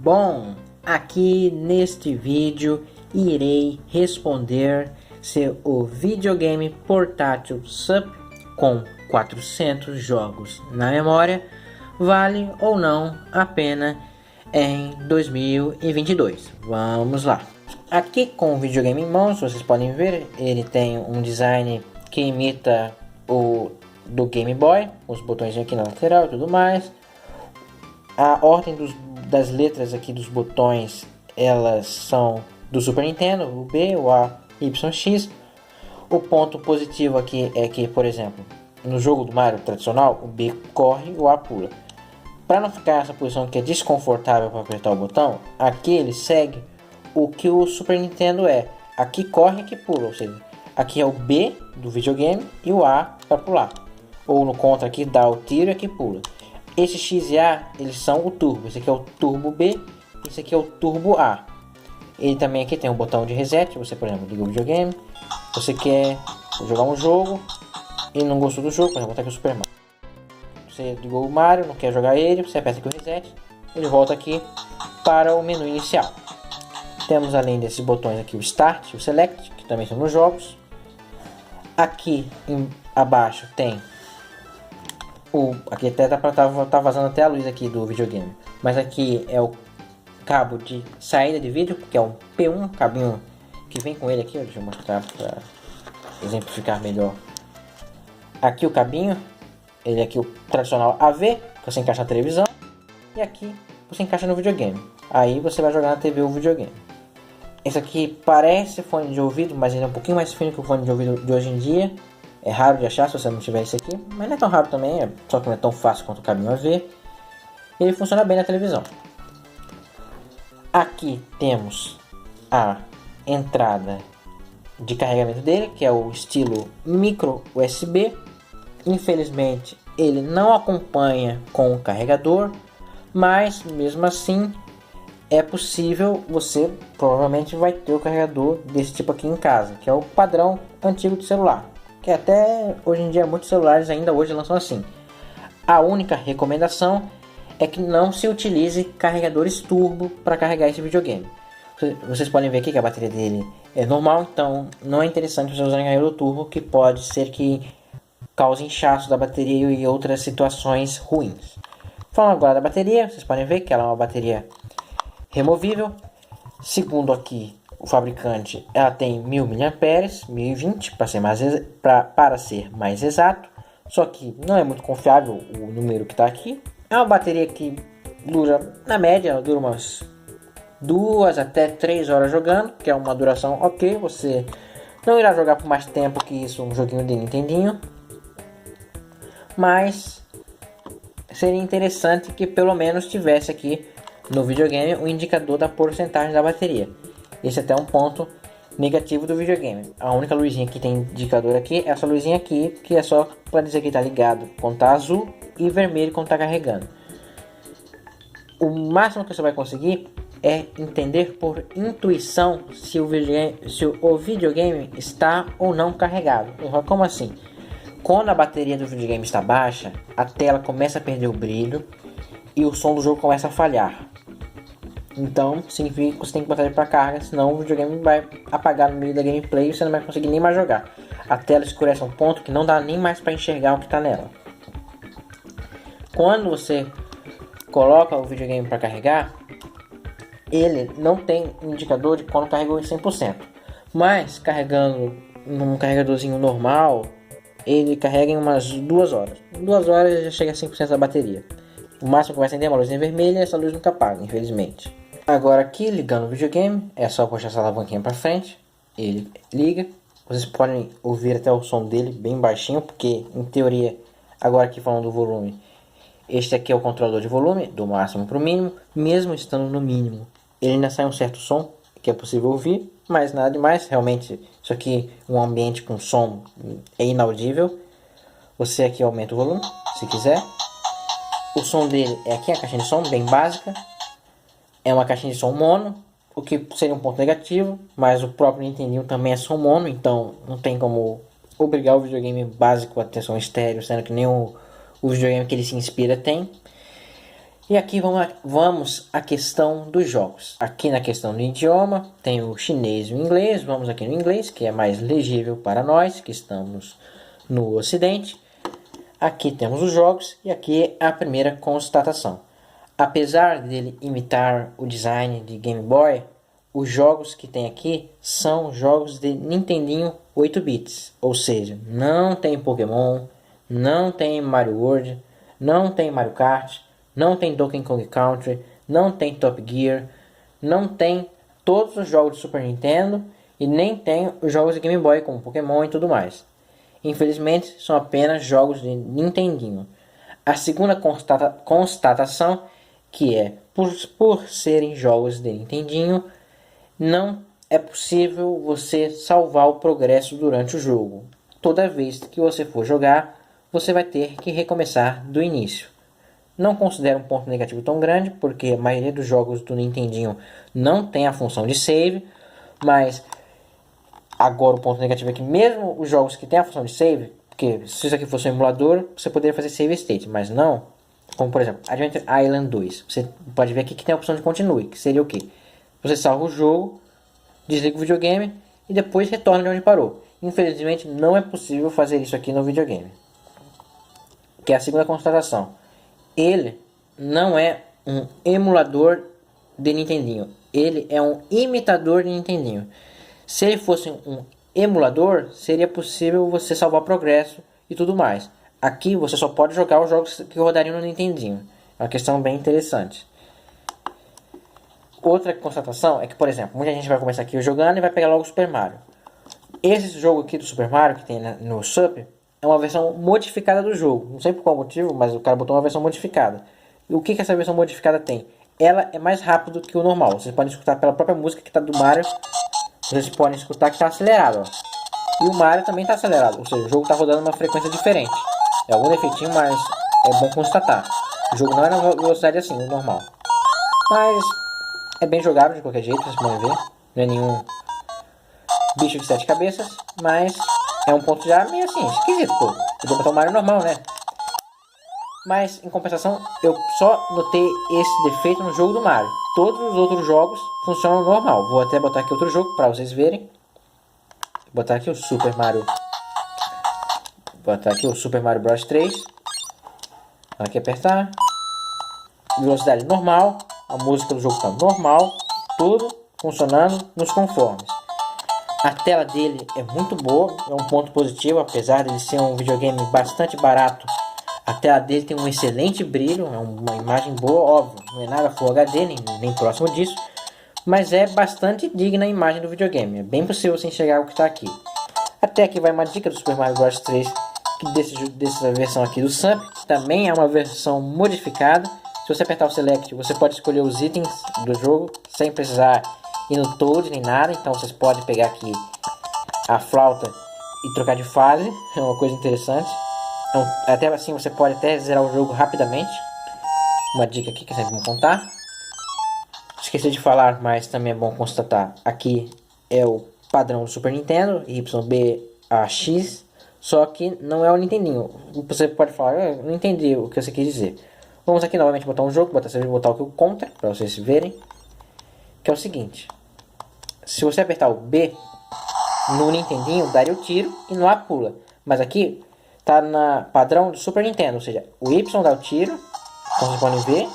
Bom, aqui neste vídeo irei responder se o videogame portátil SUP com 400 jogos na memória vale ou não a pena em 2022. Vamos lá. Aqui com o videogame em mãos, vocês podem ver, ele tem um design que imita o do Game Boy, os botões aqui na lateral e tudo mais. A ordem das letras aqui dos botões, elas são do Super Nintendo, o B, o A, Y, X. O ponto positivo aqui é que, por exemplo, no jogo do Mario tradicional, o B corre e o A pula. Para não ficar nessa posição que é desconfortável para apertar o botão, aqui ele segue o que o Super Nintendo é. Aqui corre e aqui pula, ou seja, aqui é o B do videogame e o A para pular. Ou no contra aqui dá o tiro e aqui pula. Esse X e A, eles são o turbo. Esse aqui é o turbo B, esse aqui é o turbo A. Ele também aqui tem um botão de reset. Você, por exemplo, liga o videogame, você quer jogar um jogo e não gostou do jogo, por exemplo, botar aqui o Super Mario. Você ligou o Mario, não quer jogar ele, você aperta aqui o reset, ele volta aqui para o menu inicial. Temos além desses botões aqui o Start e o Select, que também são nos jogos. Aqui abaixo tem aqui até tá vazando até a luz aqui do videogame, mas aqui é o cabo de saída de vídeo, que é um P1, cabinho que vem com ele aqui, deixa eu mostrar para exemplificar melhor. Aqui o cabinho, ele aqui o tradicional AV, que você encaixa na televisão, e aqui você encaixa no videogame. Aí você vai jogar na TV o videogame. Esse aqui parece fone de ouvido, mas ele é um pouquinho mais fino que o fone de ouvido de hoje em dia. É raro de achar se você não tiver esse aqui, mas não é tão raro também, só que não é tão fácil quanto o cabinho AV. Ele funciona bem na televisão. Aqui temos a entrada de carregamento dele, que é o estilo micro USB. Infelizmente ele não acompanha com o carregador, mas mesmo assim é possível, você provavelmente vai ter o carregador desse tipo aqui em casa, que é o padrão antigo de celular, que até hoje em dia muitos celulares ainda hoje lançam assim. A única recomendação é que não se utilize carregadores turbo para carregar esse videogame. Vocês podem ver aqui que a bateria dele é normal, então não é interessante você usar carregador turbo, que pode ser que cause inchaço da bateria e outras situações ruins. Falando agora da bateria, vocês podem ver que ela é uma bateria removível. Segundo aqui o fabricante, ela tem 1000 mAh, 1020 para ser mais exato. Só que não é muito confiável o número que está aqui. É uma bateria que dura, na média, ela dura umas 2 até 3 horas jogando, que é uma duração ok. Você não irá jogar por mais tempo que isso um joguinho de Nintendinho, mas seria interessante que pelo menos tivesse aqui no videogame o indicador da porcentagem da bateria. Esse é até um ponto negativo do videogame. A única luzinha que tem indicador aqui é essa luzinha aqui, que é só para dizer que está ligado quando está azul e vermelho quando está carregando. O máximo que você vai conseguir é entender por intuição se o videogame está ou não carregado. Como assim? Quando a bateria do videogame está baixa, a tela começa a perder o brilho e o som do jogo começa a falhar. Então significa que você tem que botar ele para carga, senão o videogame vai apagar no meio da gameplay e você não vai conseguir nem mais jogar. A tela escurece a um ponto que não dá nem mais para enxergar o que está nela. Quando você coloca o videogame para carregar, ele não tem indicador de quando carregou em 100%. Mas carregando num carregadorzinho normal, ele carrega em umas 2 horas. Em 2 horas já chega a 100% da bateria. O máximo que vai acender é uma luzinha vermelha e essa luz nunca apaga, infelizmente. Agora aqui, ligando o videogame, é só puxar essa alavanquinha para frente, ele liga. Vocês podem ouvir até o som dele bem baixinho, porque em teoria, agora aqui falando do volume, este aqui é o controlador de volume, do máximo para o mínimo. Mesmo estando no mínimo, ele ainda sai um certo som que é possível ouvir, mas nada demais. Realmente, isso aqui, um ambiente com som é inaudível. Você aqui aumenta o volume, se quiser. O som dele é aqui a caixinha de som, bem básica. É uma caixinha de som mono, o que seria um ponto negativo, mas o próprio Nintendo também é som mono, então não tem como obrigar o videogame básico a ter som estéreo, sendo que nem o videogame que ele se inspira tem. E aqui vamos à questão dos jogos. Aqui na questão do idioma, tem o chinês e o inglês. Vamos aqui no inglês, que é mais legível para nós, que estamos no ocidente. Aqui temos os jogos e aqui é a primeira constatação. Apesar dele imitar o design de Game Boy, os jogos que tem aqui são jogos de Nintendinho 8 bits. Ou seja, não tem Pokémon, não tem Mario World, não tem Mario Kart, não tem Donkey Kong Country, não tem Top Gear, não tem todos os jogos de Super Nintendo e nem tem os jogos de Game Boy como Pokémon e tudo mais. Infelizmente, são apenas jogos de Nintendinho. A segunda constatação, que é por serem jogos de Nintendinho, não é possível você salvar o progresso durante o jogo. Toda vez que você for jogar, você vai ter que recomeçar do início. Não considero um ponto negativo tão grande, porque a maioria dos jogos do Nintendinho não tem a função de save, mas agora o ponto negativo é que mesmo os jogos que tem a função de save, porque se isso aqui fosse um emulador, você poderia fazer save state, mas não. Como por exemplo, Adventure Island 2. Você pode ver aqui que tem a opção de continue, que seria o quê? Você salva o jogo, desliga o videogame e depois retorna de onde parou. Infelizmente não é possível fazer isso aqui no videogame. Que é a segunda constatação. Ele não é um emulador de Nintendinho. Ele é um imitador de Nintendinho. Se ele fosse um emulador, seria possível você salvar progresso e tudo mais. Aqui você só pode jogar os jogos que rodariam no Nintendinho. É uma questão bem interessante. Outra constatação é que, por exemplo, muita gente vai começar aqui jogando e vai pegar logo o Super Mario. Esse jogo aqui do Super Mario, que tem no Sup, é uma versão modificada do jogo. Não sei por qual motivo, mas o cara botou uma versão modificada. E o que essa versão modificada tem? Ela é mais rápida do que o normal. Vocês podem escutar pela própria música que está do Mario. Vocês podem escutar que está acelerado. Ó. E o Mario também está acelerado. Ou seja, o jogo está rodando uma frequência diferente. É algum defeitinho, mas é bom constatar. O jogo não é na velocidade assim, o normal. Mas é bem jogável de qualquer jeito, vocês podem ver. Não é nenhum bicho de 7 cabeças, mas é um ponto já meio assim, esquisito, pô. Eu vou botar o Mario normal, né? Mas, em compensação, eu só notei esse defeito no jogo do Mario. Todos os outros jogos funcionam normal. Vou até botar aqui outro jogo para vocês verem. Vou botar aqui o Super Mario. Vou botar aqui o Super Mario Bros 3. Aqui apertar. Velocidade normal. A música do jogo está normal. Tudo funcionando nos conformes. A tela dele é muito boa. É um ponto positivo, apesar de ele ser um videogame bastante barato. A tela dele tem um excelente brilho, é uma imagem boa, óbvio, não é nada Full HD, nem próximo disso, mas é bastante digna a imagem do videogame, é bem possível você enxergar o que está aqui. Até aqui vai uma dica do Super Mario Bros 3, dessa versão aqui do Samp, que também é uma versão modificada. Se você apertar o Select, você pode escolher os itens do jogo, sem precisar ir no Toad nem nada, então vocês podem pegar aqui a flauta e trocar de fase, é uma coisa interessante. Então, até assim você pode até zerar o jogo rapidamente. Uma dica aqui que eu sempre vou contar. Esqueci de falar, mas também é bom constatar. Aqui é o padrão do Super Nintendo, YBAX. Só que não é o Nintendinho. Você pode falar, eu não entendi o que você quis dizer. Vamos aqui novamente botar um jogo, botar aqui o Contra, para vocês verem. Que é o seguinte. Se você apertar o B, no Nintendinho daria o tiro e no A pula. Mas aqui tá na padrão do Super Nintendo, ou seja, o Y dá o tiro, como vocês podem ver,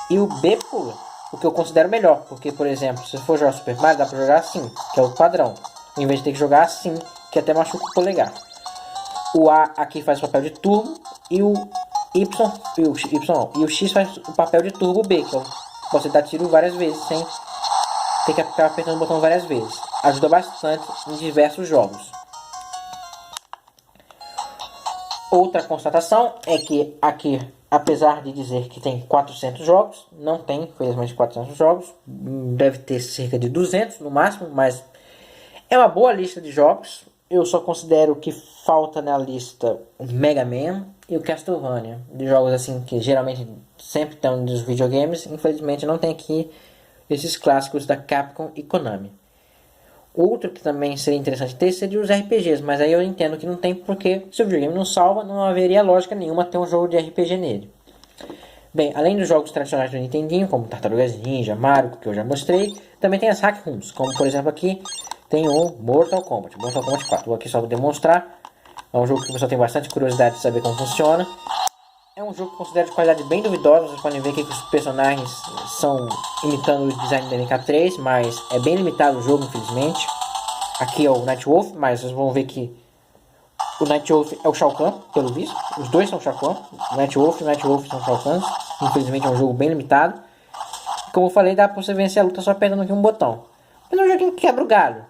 e o B pula, o que eu considero melhor, porque, por exemplo, se for jogar Super Mario, dá pra jogar assim, que é o padrão, em vez de ter que jogar assim, que até machuca o polegar. O A aqui faz o papel de turbo, e o Y, e o X faz o papel de turbo B, que é você dá tiro várias vezes, sem ter que ficar apertando o botão várias vezes. Ajuda bastante em diversos jogos. Outra constatação é que aqui, apesar de dizer que tem 400 jogos, não tem, infelizmente, 400 jogos. Deve ter cerca de 200 no máximo, mas é uma boa lista de jogos. Eu só considero que falta na lista o Mega Man e o Castlevania. De jogos assim que geralmente sempre estão nos videogames. Infelizmente não tem aqui esses clássicos da Capcom e Konami. Outro que também seria interessante ter seria os RPGs, mas aí eu entendo que não tem, porque se o videogame não salva, não haveria lógica nenhuma ter um jogo de RPG nele. Bem, além dos jogos tradicionais do Nintendinho, como Tartarugas Ninja, Mario, que eu já mostrei, também tem as hack rooms, como por exemplo aqui tem o Mortal Kombat 4. Vou aqui só demonstrar. É um jogo que o pessoal tem bastante curiosidade de saber como funciona. É um jogo que eu considero de qualidade bem duvidosa. Vocês podem ver que os personagens são imitando o design da MK3, mas é bem limitado o jogo, infelizmente. Aqui é o Nightwolf, mas vocês vão ver que o Nightwolf é o Shao Kahn, pelo visto. Os dois são Shao Kahn. O Nightwolf e o Nightwolf são Shao Kahn. Infelizmente é um jogo bem limitado. Como eu falei, dá pra você vencer a luta só apertando aqui um botão. Mas é um joguinho que quebra o galho.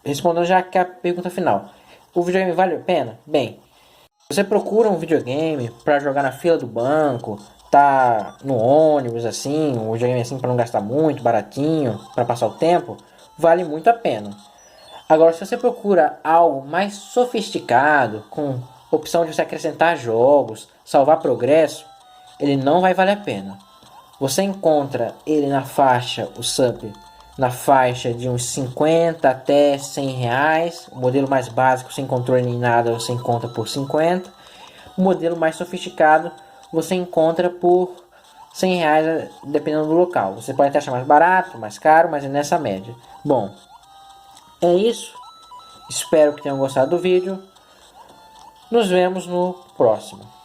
Respondendo já que a pergunta final. O videogame vale a pena? Bem, você procura um videogame para jogar na fila do banco, tá no ônibus assim, um videogame assim para não gastar muito, baratinho, para passar o tempo, vale muito a pena. Agora, se você procura algo mais sofisticado, com opção de você acrescentar jogos, salvar progresso, ele não vai valer a pena. Você encontra ele na faixa, o SUP, na faixa de uns 50 até 100 reais. O modelo mais básico, sem controle nem nada, você encontra por 50. O modelo mais sofisticado, você encontra por 100 reais, dependendo do local. Você pode até achar mais barato, mais caro, mas é nessa média. Bom, é isso. Espero que tenham gostado do vídeo. Nos vemos no próximo.